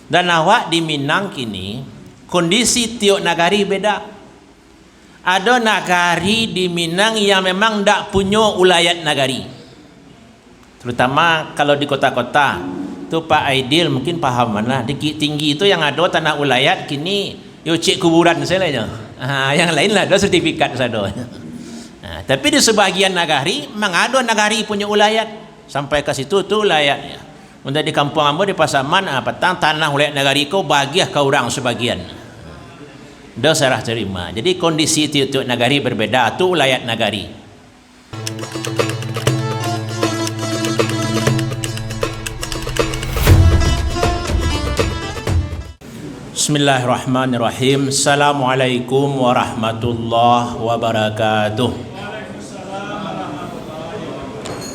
Dan awak di Minang kini kondisi tiuk nagari beda. Ada nagari di Minang yang memang tak punya ulayat nagari. Terutama kalau di kota-kota. Tu Pak Aidil mungkin paham mana. Di Tinggi itu yang ada tanah ulayat kini yo cek kuburan saja. Yang lain lah ada sertifikat saja. Tapi di sebahagian nagari memang ada nagari punya ulayat. Sampai ke situ tu ulayatnya. Untuk di kampung ambo di Pasaman petang tanah ulayat nagari kau bagiah ke orang sebagian. Dah serah terima. Jadi kondisi tiap-tiap nagari berbeda. Tu ulayat nagari. Bismillahirrahmanirrahim. Assalamualaikum warahmatullahi wabarakatuh.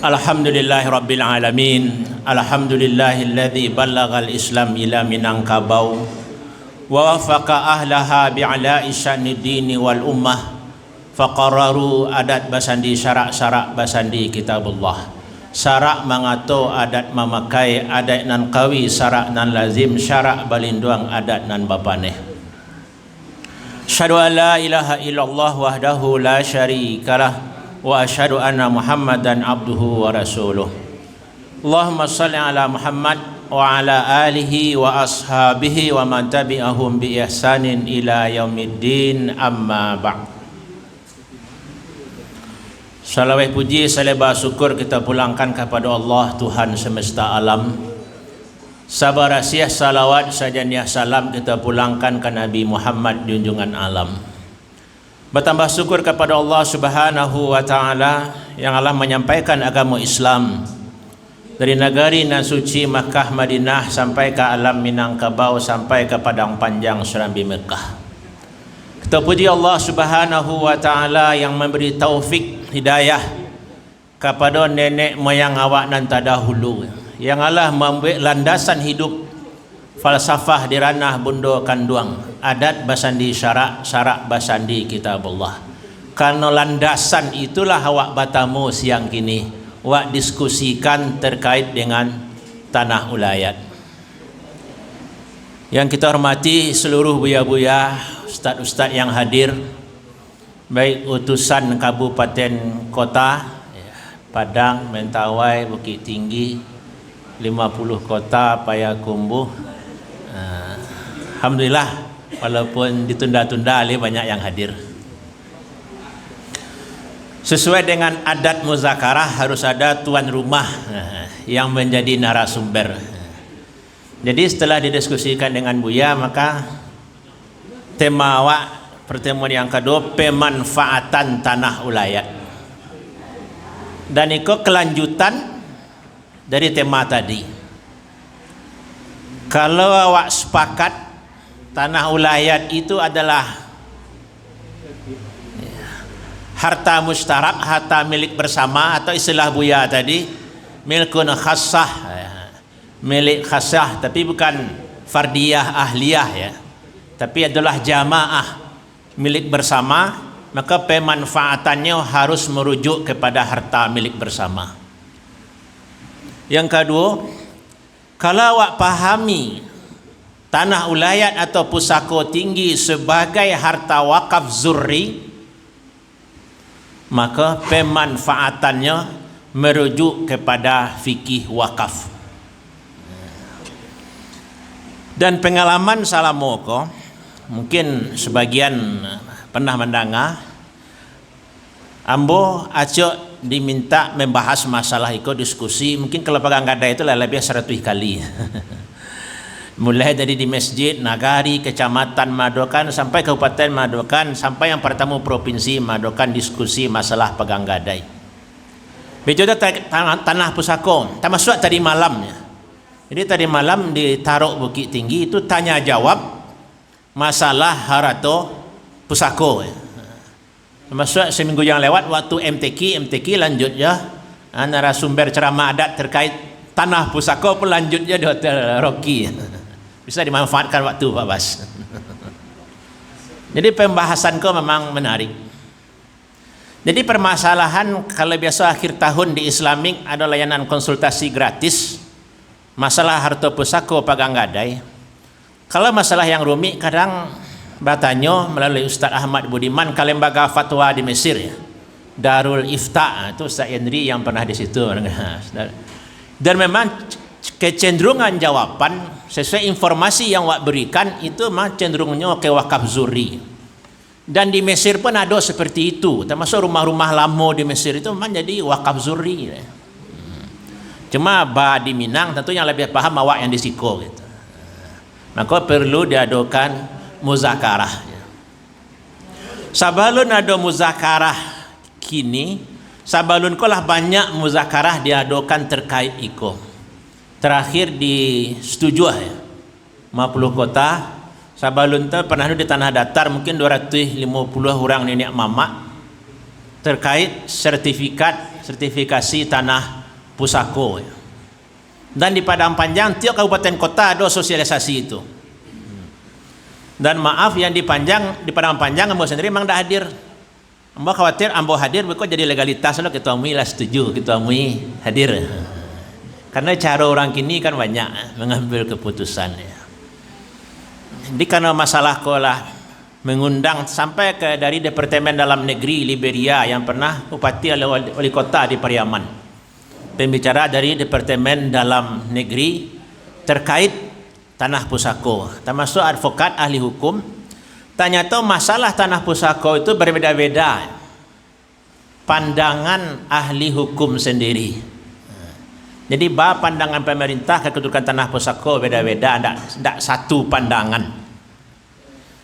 Alhamdulillahirabbil alamin. Alhamdulillahilladzi ballaghal Islam ila Minangkabau wa wafaqa ahlaha bi'ala'i sya'ni dini wal ummah faqararu adat basandi syarak-syarak basandi kitabullah. Syarak mangato adat mamakai adat nan qawi syarak nan lazim syarak balinduang adat nan bapaneh. Asyhadu an la ilaha illallah wahdahu la syarikalah wa asyhadu anna Muhammadan abduhu wa rasuluh. Allahumma shalli ala Muhammad wa ala alihi wa ashabihi wa man tabi'ahum bi ihsanin ila yaumiddin, amma ba'd. Salawat puji salawat syukur kita pulangkan kepada Allah Tuhan semesta alam. Sabar rasiah salawat sajaniah salam kita pulangkan ke Nabi Muhammad junjungan alam. Bertambah syukur kepada Allah Subhanahu wa taala yang Allah menyampaikan agama Islam dari negeri nan suci Makkah Madinah sampai ke alam Minangkabau sampai ke padang panjang Serambi Mekah. Kita puji Allah Subhanahu wa taala yang memberi taufik hidayah kepada nenek moyang awak nan terdahulu, yang Allah memberi landasan hidup falsafah di ranah bundo kanduang adat basandi syarak basandi kitabullah. Karena landasan itulah awak batamu siang kini awak diskusikan terkait dengan tanah ulayat. Yang kita hormati seluruh buya-buya, ustaz-ustaz yang hadir, baik utusan kabupaten kota Padang, Mentawai, Bukit Tinggi, 50 kota Payakumbuh. Alhamdulillah walaupun ditunda-tunda banyak yang hadir. Sesuai dengan adat muzakarah harus ada tuan rumah yang menjadi narasumber. Jadi setelah didiskusikan dengan Buya, maka tema awak pertemuan yang kedua pemanfaatan tanah ulayat. Dan itu kelanjutan dari tema tadi. Kalau awak sepakat tanah ulayat itu adalah harta mustarak, harta milik bersama, atau istilah Buya tadi milkun khassah, milik khassah, tapi bukan fardiyah ahliyah ya, tapi adalah jamaah milik bersama, maka pemanfaatannya harus merujuk kepada harta milik bersama. Yang kedua, kalau awak pahami tanah ulayat atau pusako tinggi sebagai harta wakaf zurri, maka pemanfaatannya merujuk kepada fikih wakaf. Dan pengalaman salamoko, mungkin sebagian pernah mendengar, ambo acok diminta membahas masalah itu, diskusi, mungkin kalau pegang gada itu lebih 100 kali. Mulai dari di masjid, nagari, kecamatan Madokan sampai kabupaten Madokan, sampai yang pertama provinsi Madokan diskusi masalah pegang gadai. Bicara tanah pusako, termasuk tadi malamnya. Jadi tadi malam di Tarok Bukit Tinggi itu tanya jawab masalah harato pusako. Termasuk seminggu yang lewat waktu MTQ lanjut ya, narasumber ceramah adat terkait tanah pusako pun lanjutnya di Hotel Rocky. Bisa dimanfaatkan waktu Pak Bas. Jadi pembahasanku memang menarik. Jadi permasalahan kalau biasa akhir tahun di Islamic ada layanan konsultasi gratis masalah harta pusako pegang gadai. Kalau masalah yang rumit kadang bertanya melalui Ustaz Ahmad Budiman ke lembaga fatwa di Mesir ya. Darul Ifta, itu Ustaz Yandri yang pernah di situ. Dan memang kecenderungan jawaban sesuai informasi yang wak berikan itu mah cenderungnya ke wakaf zuri. Dan di Mesir pun ada seperti itu, termasuk rumah-rumah lama di Mesir itu memang jadi wakaf zuri. Cuma di Minang tentu yang lebih paham awak yang di Siko gitu. Maka perlu diadakan muzakarah. Sabalun ada muzakarah kini, sabalun kolah banyak muzakarah diadakan terkait iko. Terakhir di Setujuh ya, 50 kota. Sabalun tu pernah di tanah datar mungkin 250 orang nenek mama terkait sertifikasi tanah pusako. Dan di Padang Panjang tiap kabupaten kota ada sosialisasi itu. Dan maaf yang di Padang Panjang ambo sendiri memang dah hadir. Ambo khawatir ambo hadir kok jadi legalitas lo kita mui lah setuju, kita mui hadir. Karena cara orang kini kan banyak mengambil keputusan ya. Jadi karena masalah kolah mengundang sampai ke dari Departemen Dalam Negeri Liberia yang pernah upati oleh wali kota di Pariaman, pembicara dari Departemen Dalam Negeri terkait tanah pusako, termasuk advokat ahli hukum. Ternyata masalah tanah pusako itu berbeda-beda pandangan ahli hukum sendiri. Jadi pandangan pemerintah kedudukan tanah pusako beda-beda, tidak satu pandangan.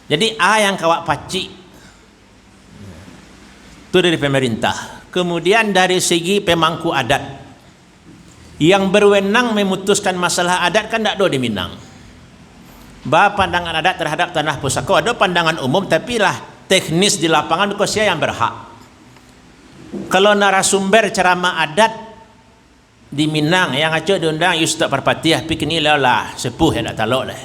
Jadi yang kawak pacik itu dari pemerintah. Kemudian dari segi pemangku adat yang berwenang memutuskan masalah adat kan tidak ada di Minang. Pandangan adat terhadap tanah pusako ada pandangan umum, tapi lah teknis di lapangan kok siapa yang berhak. Kalau narasumber ceramah adat di Minang yang acok diundang Ustaz Parpatiah pikir lah sepuh ya tak talok lah.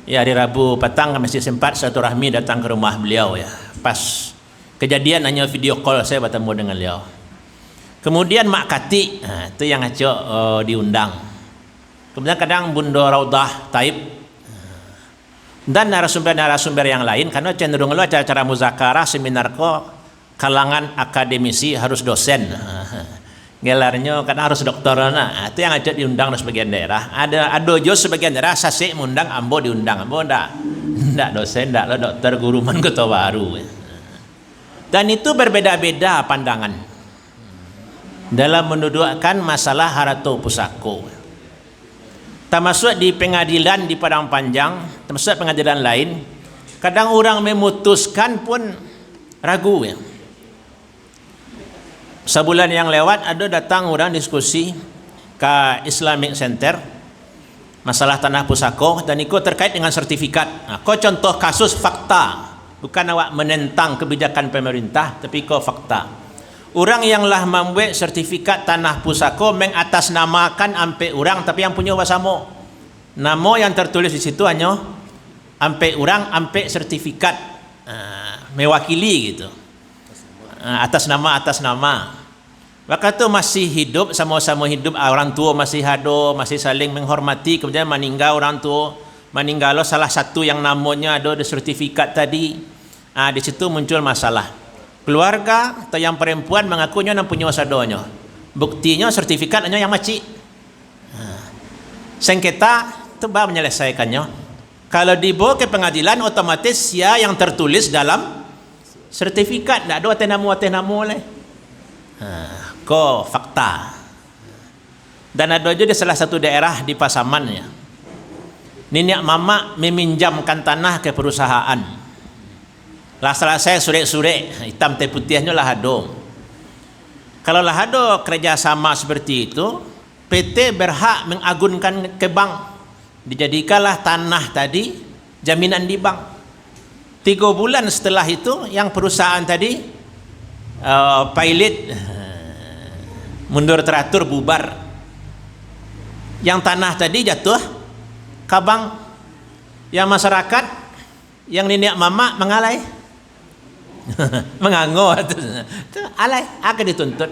Ya hari Rabu petang masih sempat satu rahmi datang ke rumah beliau ya. Pas kejadian hanya video call saya bertemu dengan beliau. Kemudian Mak Kati, itu yang acok diundang. Kemudian kadang Bunda Raudah Taib dan narasumber-narasumber yang lain, karena cenderung lu acara-acara muzakarah seminar kok kalangan akademisi harus dosen. Gelarnya kan harus doktoral. Itu yang ajak diundang di sebagian daerah. Ada jo sebagian daerah sasik mengundang ambo diundang. Ambo ndak dosen, ndak lo dokter guru man kota baru. Dan itu berbeda-beda pandangan dalam mendudukkan masalah harato pusako. Termasuk di pengadilan di Padang Panjang, termasuk pengadilan lain, kadang orang memutuskan pun ragu ya. Sebulan yang lewat ada datang orang diskusi ke Islamic Center masalah tanah pusako dan itu terkait dengan sertifikat. Kau contoh kasus fakta, bukan awak menentang kebijakan pemerintah, tapi kau fakta. Orang yang lah membuat sertifikat tanah pusako mengatasnamakan ampe orang, tapi yang punya wasamo. Nama yang tertulis di situ hanya ampe orang, ampe sertifikat mewakili gitu. Atas nama. Maka itu masih hidup, sama-sama hidup, orang tua masih ada, masih saling menghormati. Kemudian meninggal orang tua, meninggal salah satu yang namanya ada di sertifikat tadi. Di situ muncul masalah. Keluarga atau yang perempuan mengakunya dan punya wasadonya. Buktinya sertifikatnya yang macik. Sengketa itu baru menyelesaikannya. Kalau dibawa ke pengadilan otomatis ya yang tertulis dalam sertifikat, tidak ada atenamu oleh kok fakta. Dan ada juga di salah satu daerah di Pasaman ya, nenek mama meminjamkan tanah ke perusahaan lah selesai sure-sure hitam teh putihnya lah ada. Kalau lah ada kerjasama seperti itu, PT berhak mengagunkan ke bank, dijadikanlah tanah tadi jaminan di bank. 3 bulan setelah itu yang perusahaan tadi pilot mundur teratur bubar, yang tanah tadi jatuh ke bank, yang masyarakat yang nenek mama mengalai menganggur alai akan dituntut.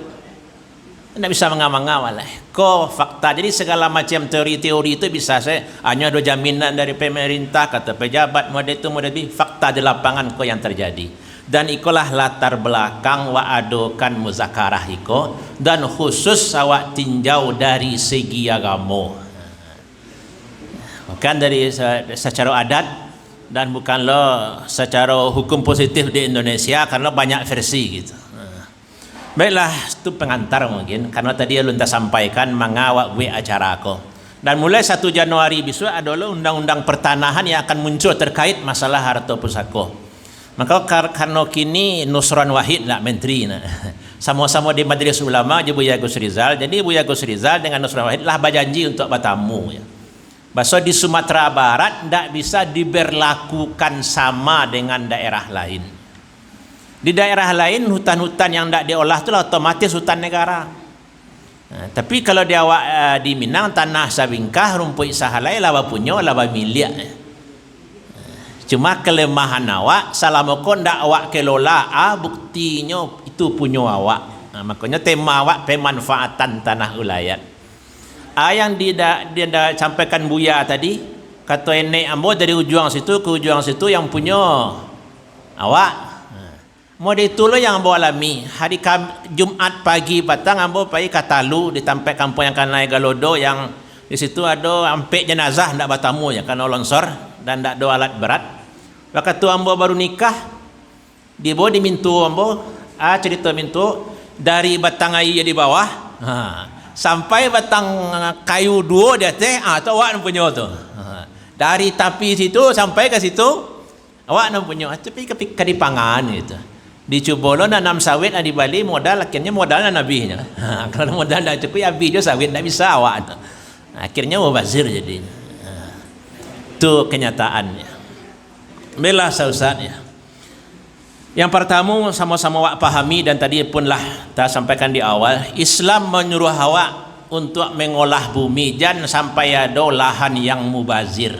Tidak bisa mengawal lah. Ko fakta. Jadi segala macam teori-teori itu bisa saya hanya ada jaminan dari pemerintah, kata pejabat, model itu model ini. Fakta di lapangan ko yang terjadi. Dan ikulah latar belakang wa adokan muzakarah iko, dan khusus awak tinjau dari segi agama. Bukan dari secara adat dan bukanlah secara hukum positif di Indonesia, karena banyak versi gitu. Baiklah, itu pengantar mungkin karena tadi lu entah sampaikan mengawak gue acara aku. Dan mulai 1 Januari besok adalah undang-undang pertanahan yang akan muncul terkait masalah harta pusaka. Maka karena kini Nusron Wahid nak menteri nak. Sama-sama di Majelis Ulama je Buya Gus Rizal. Jadi Buya Gus Rizal dengan Nusron Wahid lah berjanji untuk bertamu ya. Bahasa di Sumatera Barat tidak bisa diberlakukan sama dengan daerah lain. Di daerah lain hutan-hutan yang tidak diolah itu otomatis hutan negara. Nah, tapi kalau di awak di Minang tanah sabingkah rumput sahalai lawa punya lawa milik. Cuma kelemahan awak salamoko ndak awak kelola, buktinya itu punya awak. Nah, makanya tema awak pemanfaatan tanah ulayat. Yang dia sampaikan Buya tadi, kata enek ambo dari ujung situ ke ujung situ yang punya awak. Model itu yang ambo alami. Hari Jumat pagi petang ambo pergi Katalu di tempat kampung yang kanai Galodo, yang di situ ada ampek jenazah ndak bertamu ya karena longsor dan ndak ada alat berat. Waktu tu ambo baru nikah, di bawah dimintu ambo, cerita mintu dari batang air di bawah, sampai batang kayu 2 di atas, tu awak punya tu. Dari tapi situ sampai ke situ, awak punya. Tapi ketika dipangan gitu. Dicuba lo nanam sawit di Bali modal, akhirnya modalnya nabinya. Kalau modal dah cukup ya video sawit tidak bisa awak. Akhirnya mubazir jadi. Itu kenyataannya. Bela sausatnya. Yang pertama sama-sama awak pahami dan tadi pun lah kita sampaikan di awal, Islam menyuruh awak untuk mengolah bumi jangan sampai ada lahan yang mubazir.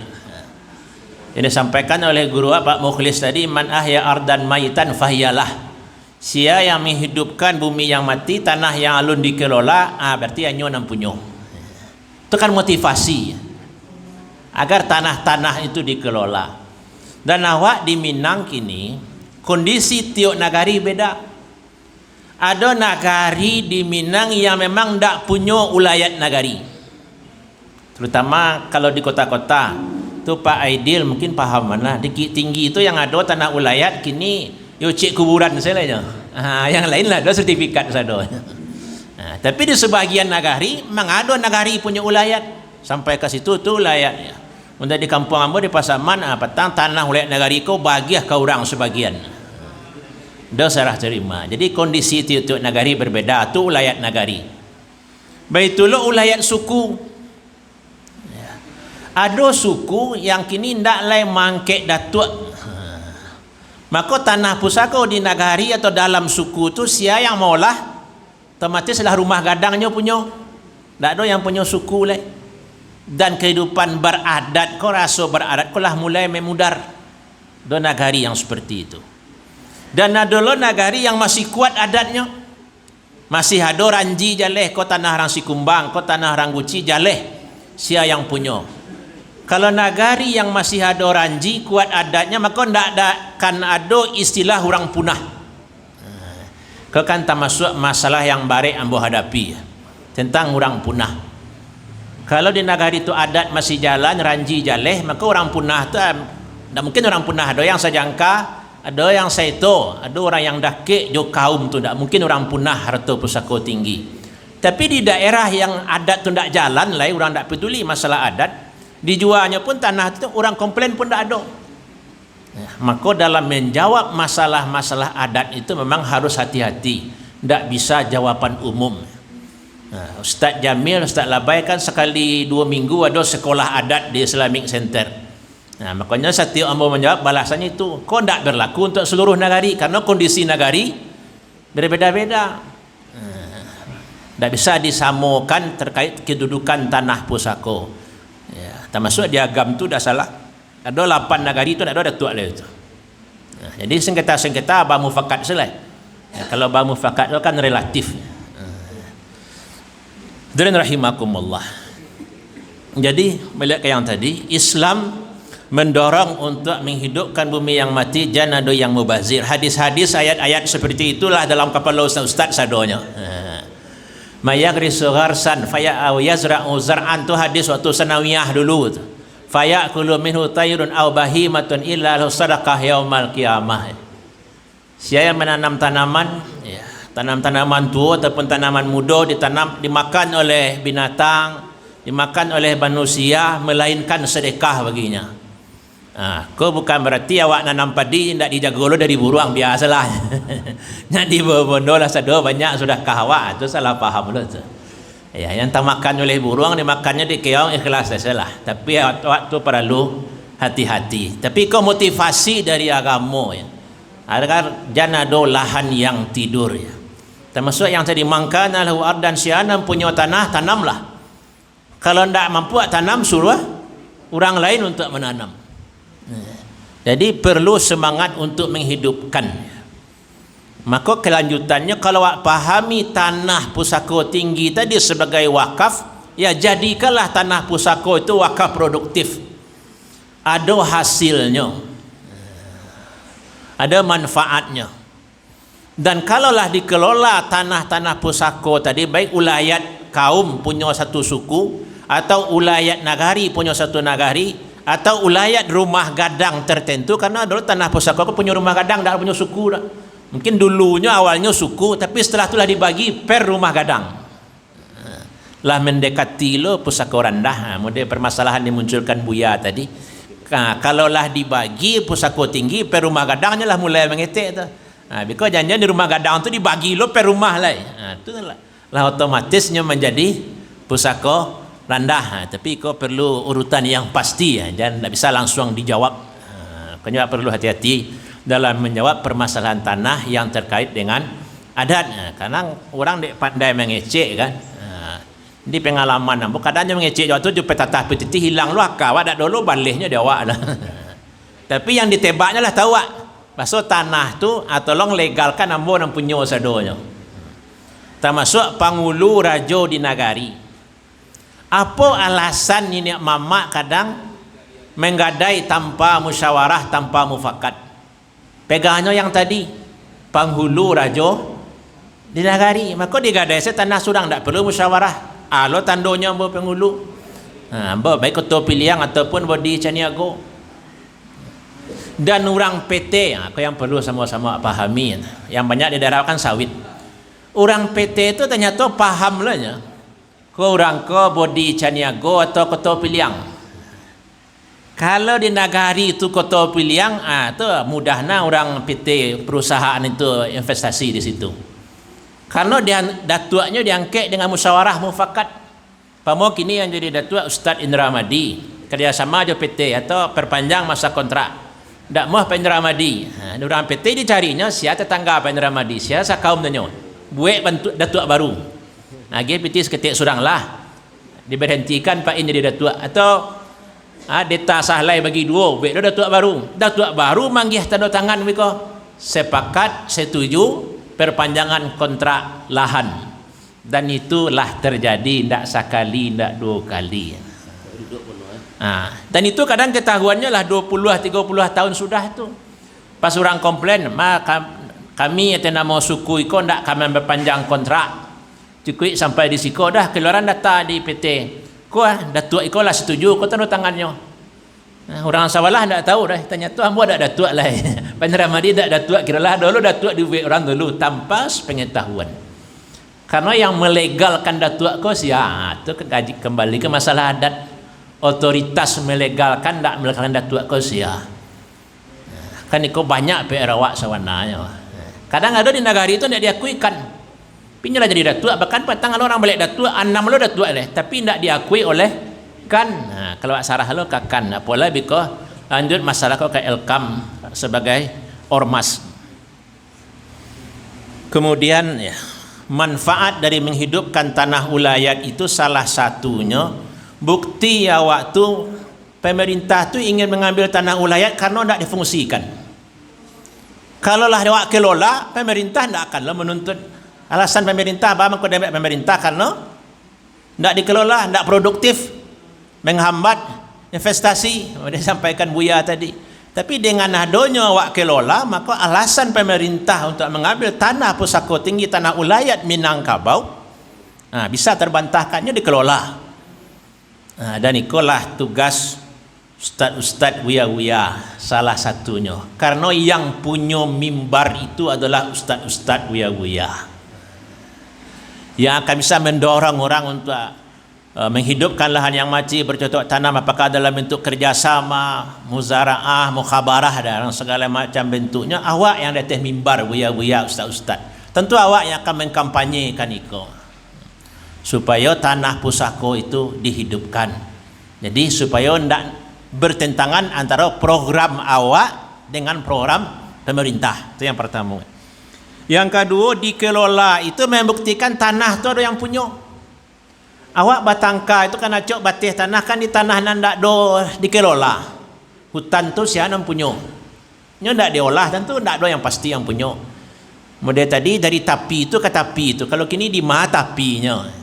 Ini disampaikan oleh guru Pak Mukhlis tadi, man ahya ardan maitan fahiyalah. Sia yang menghidupkan bumi yang mati, tanah yang alun dikelola, berarti anyo nam punyo. Itu kan motivasi agar tanah-tanah itu dikelola. Dan awak di Minang kini kondisi tiok nagari beda. Ada nagari di Minang yang memang ndak punya ulayat nagari. Terutama kalau di kota-kota. Itu Pak Aidil mungkin paham mana. Di tinggi itu yang ada tanah ulayat kini yo cek kuburan selanya. Yang lain lah ada sertifikat sado. Tapi di sebagian nagari memang ada nagari punya ulayat sampai ke situ tu ulayatnya. Untuk di kampung ambo di Pasaman petang tanah ulayat nagari ko bagi ke orang sebagian. Dah serah terima. Jadi kondisi tiap nagari berbeda, tu ulayat nagari. Baitullah ulayat suku. Ada suku yang kini ndak lai mangkek datuk. Maka tanah pusaka di nagari atau dalam suku tu sia yang maulah otomatis lah rumah gadangnya punya. Ndak ada yang punya suku lai. Dan kehidupan beradat ko rasa beradat ko lah mulai memudar. Do nagari yang seperti itu. Dan ada lo nagari yang masih kuat adatnya. Masih ada ranji jaleh ko tanah rang Sikumbang, ko tanah rang Guci jaleh sia yang punya. Kalau nagari yang masih ada ranji kuat adatnya, maka tidak akan ada istilah orang punah. Kau kan termasuk masalah yang barik ambo hadapi tentang orang punah. Kalau di nagari itu adat masih jalan, ranji jaleh, maka orang punah itu tidak mungkin orang punah. Ada yang sajangka, ada yang saito, ada orang yang dakik jo kaum tu tidak mungkin orang punah harta pusaka tinggi. Tapi di daerah yang adat tu tidak jalan, lah orang tidak peduli masalah adat. Dijualnya pun tanah itu orang komplain pun tidak ada. Maka dalam menjawab masalah-masalah adat itu memang harus hati-hati. Tidak bisa jawaban umum. Ustaz Jamil, Ustaz Labai kan sekali 2 minggu ada sekolah adat di Islamic Center. Makanya setiap ambo menjawab balasannya itu, kok tidak berlaku untuk seluruh nagari karena kondisi nagari berbeda-beda. Tidak bisa disamakan terkait kedudukan tanah pusaka. Termasuk di agam tu dah salah. Ada 8 nagari tu ada datuk lah itu. Jadi sengketa-sengketa bamu fakat selai. Kalau bamu fakat tu kan relatif. Dan rahimakumullah. Jadi melihat yang tadi, Islam mendorong untuk menghidupkan bumi yang mati, jangan ada yang mubazir. Hadis-hadis, ayat-ayat seperti itulah dalam kepala ustaz sadonya. Mayagrisu gharsan faya aw yazra'u zar'an, tu hadis waktu sanawiyah dulu tu. Fayakulu minhu tayrun aw bahimatun illa lahu sadaqah yaumal qiyamah. Siapa yang menanam tanaman, ya, tanam-tanaman tua ataupun tanaman muda dimakan oleh binatang, dimakan oleh manusia, melainkan sedekah baginya. Kau bukan berarti awak nanam padi tidak dijaga lo dari burung, biasalah. Jadi bondo lah sado banyak sudah kahwa, itu salah paham lo tu. Ya, yang tak makan oleh burung dimakannya di keong, ikhlas sajalah. Tapi waktu perlu hati-hati. Tapi kau motivasi dari agama ya. Agar jangan ada lahan yang tidur ya. Termasuk yang tadi mangkana lahu ardan syi'anan, punya tanah tanamlah. Kalau tidak mampu tanam, suruh orang lain untuk menanam. Jadi perlu semangat untuk menghidupkan. Maka kelanjutannya, kalau awak pahami tanah pusaka tinggi tadi sebagai wakaf, ya jadikanlah tanah pusaka itu wakaf produktif. Ada hasilnya, ada manfaatnya. Dan kalaulah dikelola tanah-tanah pusaka tadi, baik ulayat kaum punya satu suku, atau ulayat nagari punya satu nagari, atau ulayat rumah gadang tertentu, karena dulu tanah pusaka punya rumah gadang, tak punya suku dah. Mungkin dulunya awalnya suku, tapi setelah itulah dibagi per rumah gadang. Lah mendekati lo pusaka rendah. Model permasalahan dimunculkan Buya tadi. Kalaulah dibagi pusaka tinggi per rumah gadangnya lah mulai mengetek tu. Because jangan di rumah gadang tu dibagi lo per rumah lah. Itu lah otomatisnya menjadi pusaka rendah. Tapi kau perlu urutan yang pasti ya. Jangan tak bisa langsung dijawab. Kau juga perlu hati-hati dalam menjawab permasalahan tanah yang terkait dengan adat. Karena orang pandai mengecek kan. Di pengalaman kadang-kadang mengecek waktu tu petatah petiti hilang lu akal awak dak dulu balihnya dia awak lah. Tapi yang ditebaknya lah tahu awak. Pasal tanah tu tolong legalkan ambo nang punya sadonya. Termasuk pangulu rajo di nagari. Apa alasan ini mamak kadang menggadai tanpa musyawarah, tanpa mufakat? Pegangnya yang tadi, penghulu rajo di nagari. Maka digadai tanah surang, tak perlu musyawarah. Lo tandonya ambo penghulu. Ambo baik ketua pilihan ataupun bodi Caniago. Dan orang PT, aku yang perlu sama-sama pahami. Yang banyak di daerah kan sawit. Orang PT itu ternyata paham lah ya. Kau orang ke bodi Caniago atau ketua pilihan. Kalau di nagari itu kota pilihan, tu mudahnya orang PT perusahaan itu investasi di situ. Karena dia datuanya diangkat dengan musyawarah mufakat. Pamo kini yang jadi datua Ustaz Indra Madi, kerjasama dengan PT atau perpanjang masa kontrak. Tak mau Pak Indra Madi. Orang PT dicarinya siapa tetangga Pak Indra Madi, siapa kaum tanya. Buat bentuk datua baru. PT seketik surang lah. Diberhentikan Pak ini jadi datua atau data sahlai bagi dua, baik dah datuk baru manggih tanda tangan mereka sepakat setuju perpanjangan kontrak lahan, dan itulah terjadi tidak sekali, tidak dua kali. Dan itu kadang ketahuannya lah 20-30 tahun sudah tu. Pas orang komplain, kami yang nama suku iko tidak kami berpanjang kontrak, cukup sampai di siko dah keluaran data di PT. Kau datuk iko lah setuju, kau tanda tangannya. Orang sawalah tak tahu dah. Tanya tu ambo ada datuk lah. Pandai Ramadi tak datuk, kiralah dulu datuk di orang dulu tanpa pengetahuan. Karena yang melegalkan datuk kau siapa? Itu kembali ke masalah adat. Otoritas melegalkan tak melegalkan datuk kau siapa? Kan itu banyak PR awak sawananya. Kadang ada di negara itu tidak diakuikan. Pinjalah jadi datuk, bahkan petang orang balik datuk, anam lo datuk leh, tapi tidak diakui oleh kan. Kalau sarah lo kakan, apalah biko lanjut masalah kau ke Elkam sebagai ormas. Kemudian ya, manfaat dari menghidupkan tanah ulayat itu salah satunya bukti ya waktu pemerintah tu ingin mengambil tanah ulayat karena tidak difungsikan. Kalaulah awak kelola, pemerintah tidak akanlah menuntut. Alasan pemerintah apa? Pemerintah karena tidak dikelola, tidak produktif, menghambat investasi. Dia sampaikan Buya tadi. Tapi dengan adanya awak kelola, maka alasan pemerintah untuk mengambil tanah pusako tinggi, tanah ulayat Minangkabau, bisa terbantahkannya dikelola. Dan itulah tugas ustaz-ustaz Buya-Buya salah satunya. Karena yang punya mimbar itu adalah ustaz-ustaz Buya-Buya, yang akan bisa mendorong orang untuk menghidupkan lahan yang mati, bercocok tanam, apakah dalam bentuk kerjasama, muzaraah, mukhabarah dan segala macam bentuknya. Awak yang di atas mimbar Buya-Buya, ustaz-ustaz, tentu awak yang akan mengkampanyekan itu supaya tanah pusako itu dihidupkan. Jadi supaya tidak bertentangan antara program awak dengan program pemerintah. Itu yang pertama. Yang kedua, dikelola itu membuktikan tanah itu ada yang punya. Awak batangka itu kan acok batih tanah, kan di tanah nanda do dikelola. Hutan tu siapa yang punya? Nya ndak diolah, tentu ndak ada yang pasti yang punya. Model tadi dari tapi itu ke tapi itu. Kalau kini di mana tapinya?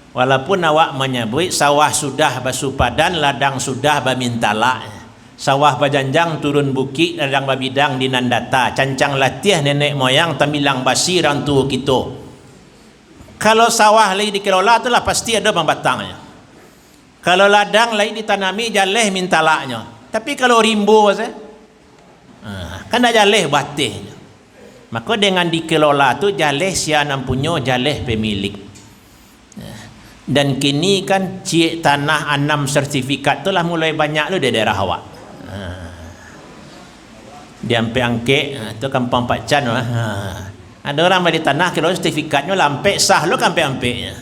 Walaupun awak menyebut sawah sudah basuh padan, ladang sudah bamintala, sawah bajanjang turun bukit, ladang babidang di nandata, cancang latih nenek moyang tamilang basi rantu kita. Kalau sawah lagi dikelola itulah pasti ada pembatangnya. Kalau ladang lagi ditanami jaleh mintalanya. Tapi kalau rimbo kan ada jaleh batihnya. Maka dengan dikelola tu jaleh siapa punya, jaleh pemilik. Dan kini kan cik tanah 6 sertifikat tu lah mulai banyak lu di daerah awak. Di Ampek-Angkek tu kampung Pak Chan. Ada orang bagi tanah kira sertifikatnya lampe sah lu Ampek-Ampeknya.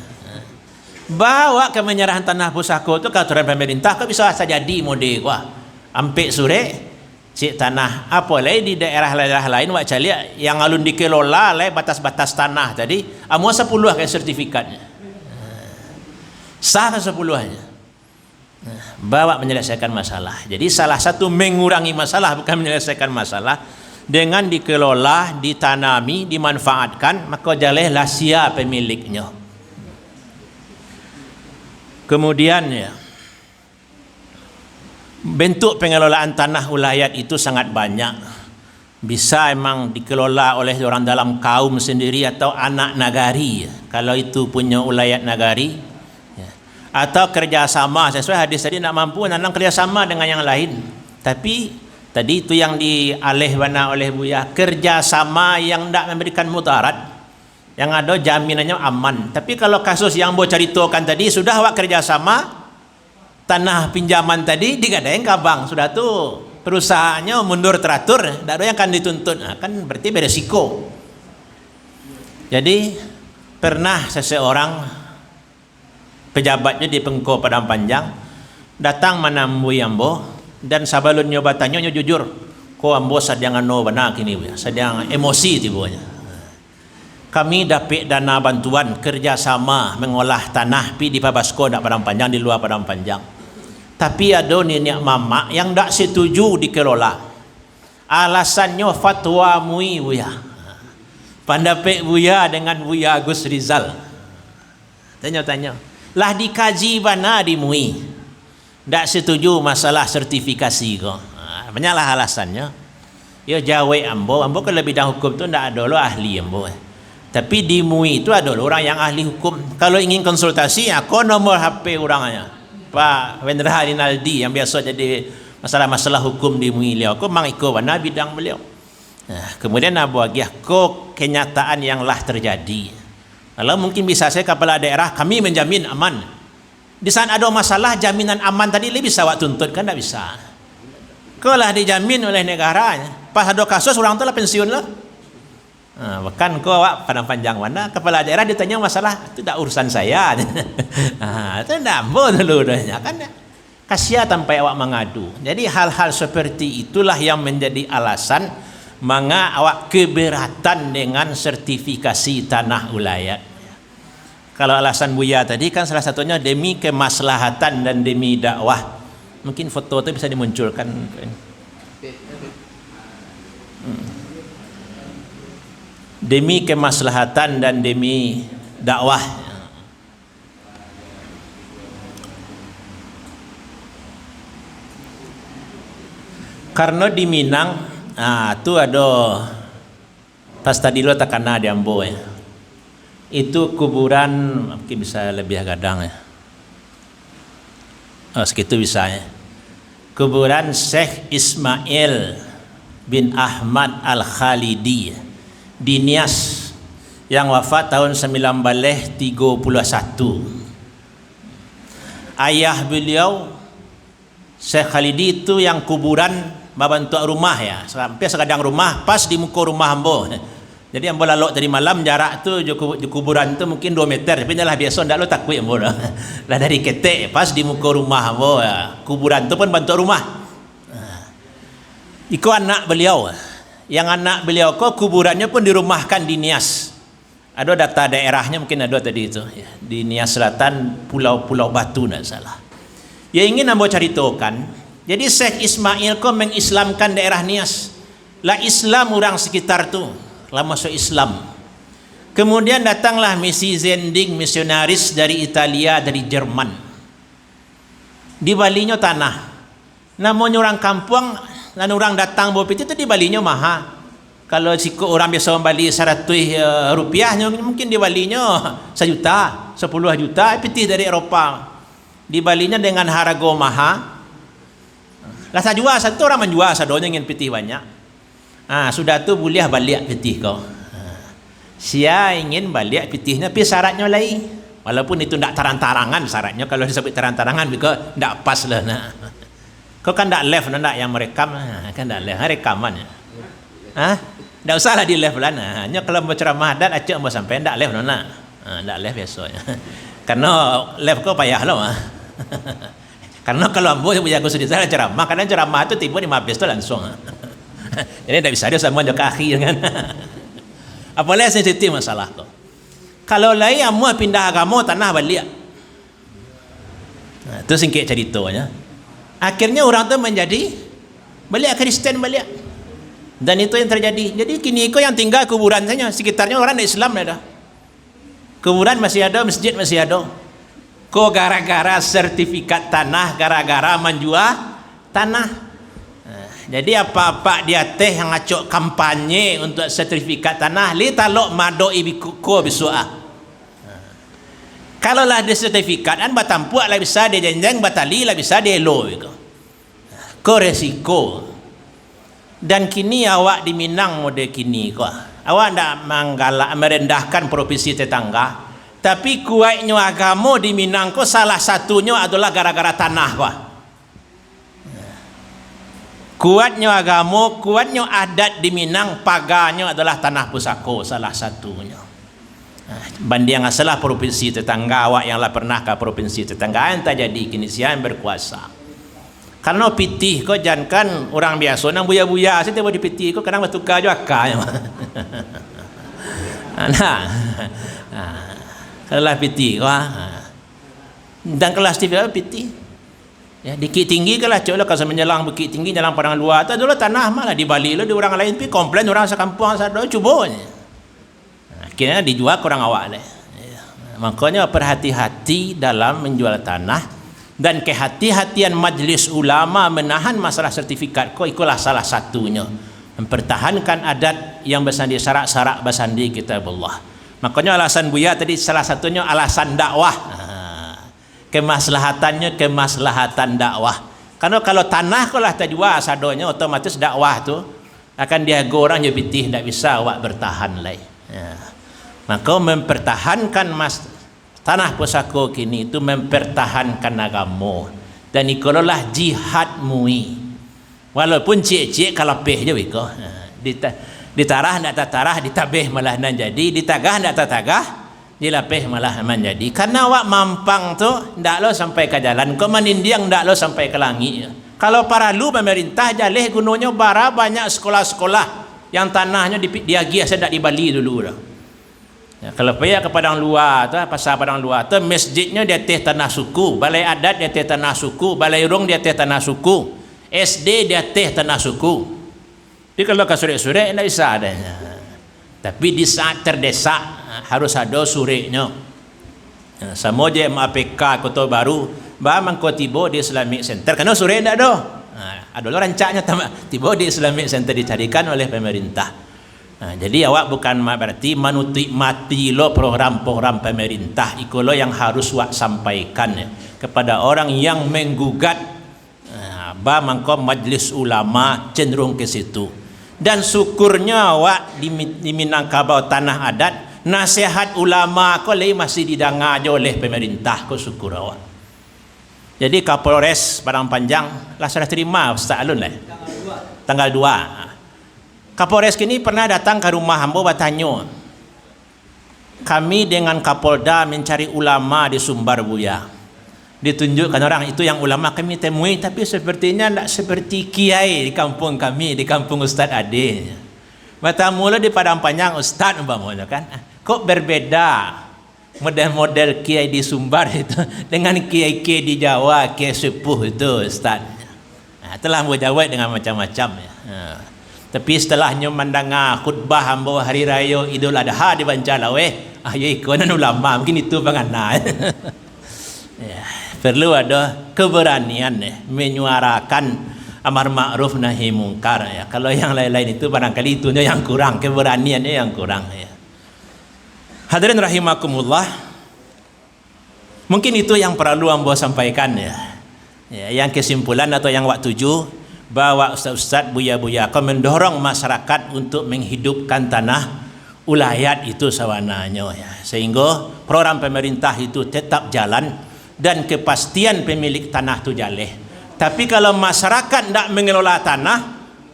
Bawa ke menyerahan tanah pusako tu ke aturan pemerintah, kau bisa saja jadi mode gua. Ampek sore cik tanah apa lagi di daerah-daerah lain wak cali yang alun dikelola lagi batas-batas tanah tadi amu 10 ke sertifikatnya. Sah ke 10 aja. Bawa menyelesaikan masalah. Jadi salah satu mengurangi masalah, bukan menyelesaikan masalah. Dengan dikelola, ditanami, dimanfaatkan, maka jalehlah sia pemiliknya. Kemudian ya, bentuk pengelolaan tanah ulayat itu sangat banyak. Bisa emang dikelola oleh orang dalam kaum sendiri atau anak nagari. Kalau itu punya ulayat nagari, atau kerjasama sesuai hadis tadi, nak mampu nanang kerjasama dengan yang lain. Tapi tadi itu yang dialihwana oleh Buya, kerjasama yang tidak memberikan mudarat, yang ada jaminannya aman. Tapi kalau kasus yang Bo ceritakan tadi, sudah awak kerjasama tanah pinjaman tadi digadaikan kabang, sudah tuh perusahaannya mundur teratur, tidak ada yang akan dituntut. Kan berarti beresiko. Jadi pernah seseorang pejabatnya di Pengko Padang Panjang datang menambui ambo, dan sabalun nyoba tanya jujur, ko ambo sedang no benar kini ya, sedang emosi tibunya. Kami dapat dana bantuan kerjasama mengolah tanah pi di Pabasko dak Padang Panjang, di luar Padang Panjang. Tapi ada nenek mama yang tak setuju dikelola. Alasannya fatwa MUI Buya. Pendapat Buya dengan Buya Agus Rizal. Tanya-tanya. Lah dikaji mana di MUI, tak setuju masalah sertifikasi kok. Banyaklah alasannya. Ya jawab ambo kalau bidang hukum tu tak ada lo ahli ambo. Tapi di MUI itu ada orang yang ahli hukum. Kalau ingin konsultasi, aku nomor HP orangnya, Pak Wendra Rinaldi, yang biasa jadi masalah-masalah hukum di MUI. Aku mang ikut mana bidang beliau. Kemudian abu agiah kok kenyataan yang lah terjadi. Kalau mungkin bisa saya kepala daerah, kami menjamin aman. Di sana ada masalah jaminan aman tadi, lebih bisa awak tuntut kan? Tak bisa. Kalau lah dijamin oleh negara, pas ada kasus orang tu lah pensiun lah. Bahkan kau awak Padang Panjang mana kepala daerah ditanya masalah itu tak urusan saya. Itu tak boleh dulu kan? Kasihan sampai awak mengadu. Jadi hal-hal seperti itulah yang menjadi alasan mengapa awak keberatan dengan sertifikasi tanah ulayat. Kalau alasan Buya tadi kan salah satunya demi kemaslahatan dan demi dakwah. Mungkin foto itu bisa dimunculkan. Demi kemaslahatan dan demi dakwah. Karena di Minang tu ada pas tadi lo tak kena di Ambo ya. Itu kuburan mungkin bisa lebih gadang ya. Segitu bisa ya. Kuburan Syekh Ismail bin Ahmad Al-Khalidi di Nias yang wafat tahun 1931. Ayah beliau Syekh Khalidi itu yang kuburan babantu rumah ya, sampai sekadang rumah pas di muka rumah ambo. Jadi ambo lalu tadi malam jarak tu kuburan tu mungkin 2 meter, tapi lah biasa ndak lo takut ambo lah. Lah dari ketek pas di muka rumah ambo ya. Kuburan tu pun bantu rumah. Iko anak beliau. Yang anak beliau kok kuburannya pun dirumahkan di Nias. Ada data daerahnya mungkin ada tadi itu ya. Di Nias Selatan Pulau Batu tidak salah. Ya ingin ambo ceritakan. Jadi Syekh Ismail kok mengislamkan daerah Nias. Lah Islam orang sekitar tu, lah masuk Islam. Kemudian datanglah misi Zending misionaris dari Italia, dari Jerman. Di balinya tanah. Namanya orang kampung, dan orang datang bawa piti itu di balinya maha. Kalau siku orang biasa membeli 100 rupiahnya mungkin di balinya 1 juta, 10 juta piti dari Eropa. Di balinya dengan harga maha. Lah saya jual satu orang menjual sadonya ingin piti banyak. Sudah tu boleh balik piti kau. Sia ingin balik pitihnya tapi syaratnya lain. Walaupun itu tidak tarang-tarangan syaratnya, kalau disebut tarang-tarangan because tidak pas lah nak. Kau kan tidak live nak yang merekam kan tidak live rekaman. Tidak usahlah di live lah nah. Hanya kalau berceramah adat acak mau sampai tidak live nak. Tidak live biasanya. Karena live kau payah loh. Karena kalau ambo yang punya aku sudah ceramah, karena ceramah itu tiba di mabes tu langsung. Jadi tidak bisa dia sama ke akhir kan. Apalagi sensitif masalah tu. Kalau lain ambo pindah agama tanah balik. Itu singkit ceritanya. Akhirnya orang tu menjadi balik Kristen balik. Dan itu yang terjadi. Jadi kini kau yang tinggal kuburan saja, sekitarnya orang Islam dah. Kuburan masih ada, masjid masih ada. Kok gara-gara sertifikat tanah, gara-gara menjual tanah. Jadi apa-apa dia teh yang ngacok kampanye untuk sertifikat tanah, li talok mado ibiko bisua. Kalau lah ada sertifikat kan batampuak lah bisa dia jenjang, batali lah bisa dia elo itu. Ko resiko. Dan kini awak di Minang mode kini kok. Awak tidak menggalak merendahkan provinsi tetangga. Tapi kuatnya agama di Minang kok salah satunya adalah gara-gara tanah kok. Kuatnya agama, kuatnya adat di Minang, paganya adalah tanah pusako salah satunya. Banding salah provinsi tetangga awak yang lah pernah ke provinsi tetangga yang tak jadi kini siang berkuasa. Karena pitih kok jangan kan orang biasa nang buya-buya saya tiba di pitih kok kadang bertukar juga akal. Kelas piti kau dan kelas TV piti ya dikit tinggi kelas cok lah kalau menjelang bukit tinggi jalan padang luar tu dulu tanah malah di Bali lo di orang lain pi komplain orang sekampung sado cuba akhirnya dijual ke orang awak deh ya. Makanya berhati-hati dalam menjual tanah dan kehati-hatian majlis ulama menahan masalah sertifikat kau itulah salah satunya mempertahankan adat yang bersandi syarak-syarak bersandi kitabullah. Makanya alasan Buya tadi salah satunya alasan dakwah. Kemaslahatannya kemaslahatan dakwah. Karena kalau tanah kalau terjual sadonya otomatis dakwah tu akan diago orang je pitih tidak bisa awak bertahan lagi. Maka mempertahankan tanah pusako kini itu mempertahankan agama. Dan ikololah jihad mui. Walaupun cik-cik kalau peh je wiko. Ditarah tidak tertarah, ditabeh malah nan jadi, ditagah tidak tertagah, dilapeh malah menjadi. Karena awak mampang tu ndak lo sampai ke jalan, kau menindiang ndak lo sampai ke langit. Kalau para lu pemerintah jaleh gunanya bara banyak sekolah-sekolah yang tanahnya diagi saya di Bali dulu dah. Ya, kalau payah ke padang luar tu, pasar padang luar tu masjidnya di atas tanah suku, balai adat di atas tanah suku, balai rung di atas tanah suku, SD di atas tanah suku. Jadi kalau ke sore-sore tidak bisa adanya. Tapi di saat terdesak harus ada sureknya. Sama je MAPK Kota Baru, bah mangko tiba di Islamic Center. Karena sore tidak ada. Ada rancaknya tiba di Islamic Center dicarikan oleh pemerintah. Jadi awak bukan berarti manuti mati lo program-program pemerintah. Ikulo yang harus awak sampaikan kepada orang yang menggugat. Ba mangko majlis ulama cenderung ke situ. Dan syukurnya awak di Minangkabau tanah adat, nasihat ulama ko masih didengar oleh pemerintah, ko syukur awak. Jadi Kapolres Padang Panjang lah sudah terima Ustaz Alun lah. Tanggal 2. Kapolres kini pernah datang ke rumah hamba bertanya. Kami dengan Kapolda mencari ulama di Sumbar Buya. Ditunjukkan orang itu yang ulama kami temui, tapi sepertinya tidak seperti kiai di kampung kami, di kampung Ustaz Ade. Mula di Padang Panjang Ustaz umpamanya kan, kok berbeda model-model kiai di Sumbar itu dengan kiai-kiai di Jawa, kiai sepuh itu Ustaz. Telah menjawab dengan macam-macam ya. Tapi setelahnya mendengar khutbah hamba hari raya Idul Adha di Bancalawe, ya ikonan ulama mungkin itu pengana. Ya, perlu ada keberanian menyuarakan amar ma'ruf nahi mungkar ya. Kalau yang lain-lain itu barangkali itu yang kurang, keberaniannya yang kurang ya. Hadirin rahimakumullah. Mungkin itu yang perlu hamba sampaikan ya. Yang kesimpulan atau yang waktu tuju bahwa ustaz-ustaz buya-buya akan mendorong masyarakat untuk menghidupkan tanah ulayat itu sawananya ya. Sehingga program pemerintah itu tetap jalan dan kepastian pemilik tanah itu jaleh. Tapi kalau masyarakat tidak mengelola tanah,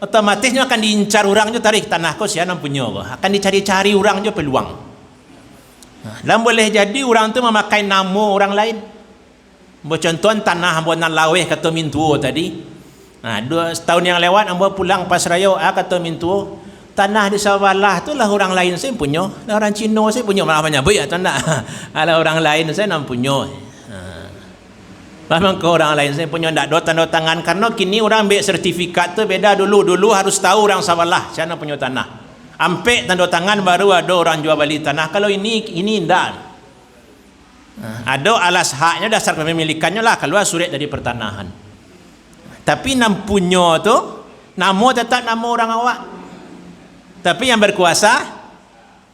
otomatisnya akan diincar orangnya tarik tanah kau siapa punya, akan dicari-cari orangnya peluang. Dan boleh jadi orang itu memakai nama orang lain. Contoh tanah ambo nan laweh kata mintuo tadi. 2 tahun yang lewat ambo pulang pas raya kata mintuo tanah di Sawalah tu lah orang lain saya punya, orang Cina saya punya malah banyak baik atau enggak. Ada orang lain saya nak punya. Memang ke orang lain saya punya tidak ada tanda tangan karena kini orang ambil sertifikat tu beda dulu harus tahu orang Sawalah siapa punya tanah. Ampe tanda tangan baru ada orang jual beli tanah. Kalau ini tidak. Ada alas haknya dasar kepemilikannya lah keluar surat dari pertanahan. Tapi nam punya tu nama tetap nama orang awak. Tapi yang berkuasa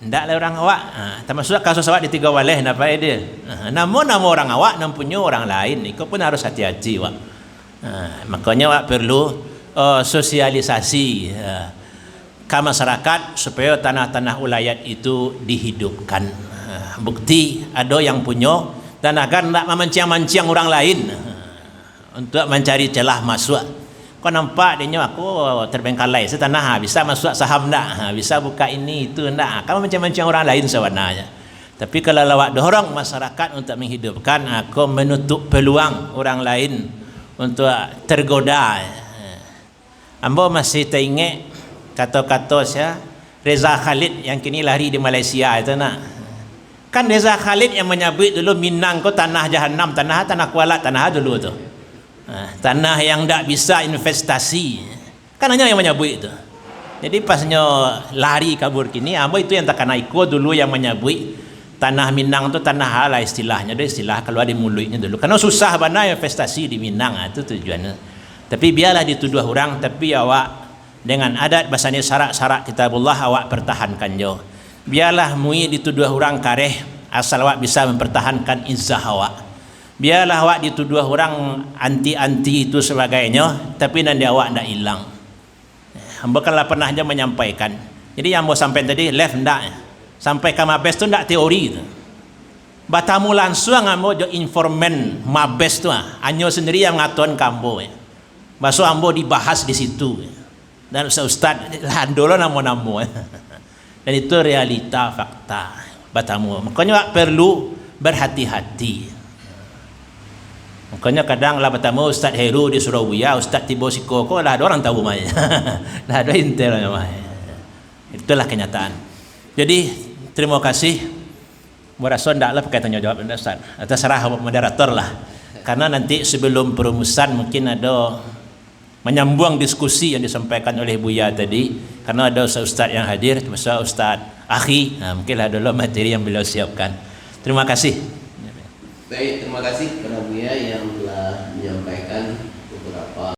ndaklah orang awak. Termasuk kasus awak di Tiga Waleh napa dia. Nama orang awak nam punya orang lain. Ikut pun harus hati-hati awak. Makanya awak perlu sosialisasi ke masyarakat supaya tanah-tanah ulayat itu dihidupkan. Bukti ada yang punya dan agar tidak memancing-mancing orang lain untuk mencari celah masuk. Kau nampak dia aku terbengkalai setanah bisa masuk saham tak, bisa buka ini itu tak. Kamu macam-macam orang lain sebenarnya. Tapi kalau lawak dorong masyarakat untuk menghidupkan, aku menutup peluang orang lain untuk tergoda. Ambo masih teringat kata-kata saya Reza Khalid yang kini lari di Malaysia itu nak. Kan Reza Khalid yang menyebut dulu Minang ko tanah jahanam, tanah kuala, tanah dulu tu. Tanah yang tak bisa investasi kan hanya yang menyebut itu. Jadi pasnya lari kabur kini ambo itu yang tak kena ikut dulu yang menyebut tanah Minang tu tanah hal istilahnya, dia istilah keluar di mulutnya dulu karena susah bana investasi di Minang itu tujuannya. Tapi biarlah dituduh orang, tapi awak dengan adat bahasanya syarat-syarat kitabullah awak pertahankan jo. Biarlah mui dituduh orang kareh asal awak bisa mempertahankan izzah awak. Biarlah awak dituduh orang anti-anti itu sebagainya, tapi nanti awak tidak hilang. Hamba kan pernah aja menyampaikan. Jadi yang mau sampai tadi left ndak sampai ke mabes tu ndak teori tu. Batamu langsung ambo jo informan mabes tu anyo sendiri yang ngaton kambo. Baso ambo dibahas di situ. Dan ustaz landolo namo-namo. Dan itu realita fakta batamu. Makanya perlu berhati-hati. Makanya kadang lah bertemu Ustaz Heru di Surabaya, Ustaz Tibo Sikoko lah ada orang tahu mahnya. Lah ada intel namanya. Itulah kenyataan. Jadi terima kasih. Merasa ndaklah pakai tanya jawab Ustaz. Terserah moderator lah. Karena nanti sebelum perumusan mungkin ada menyambung diskusi yang disampaikan oleh Buya tadi. Karena ada Ustaz yang hadir, termasuk Ustaz Akhi. Mungkin adalah materi yang beliau siapkan. Terima kasih. Baik, terima kasih kepada Buya yang telah menyampaikan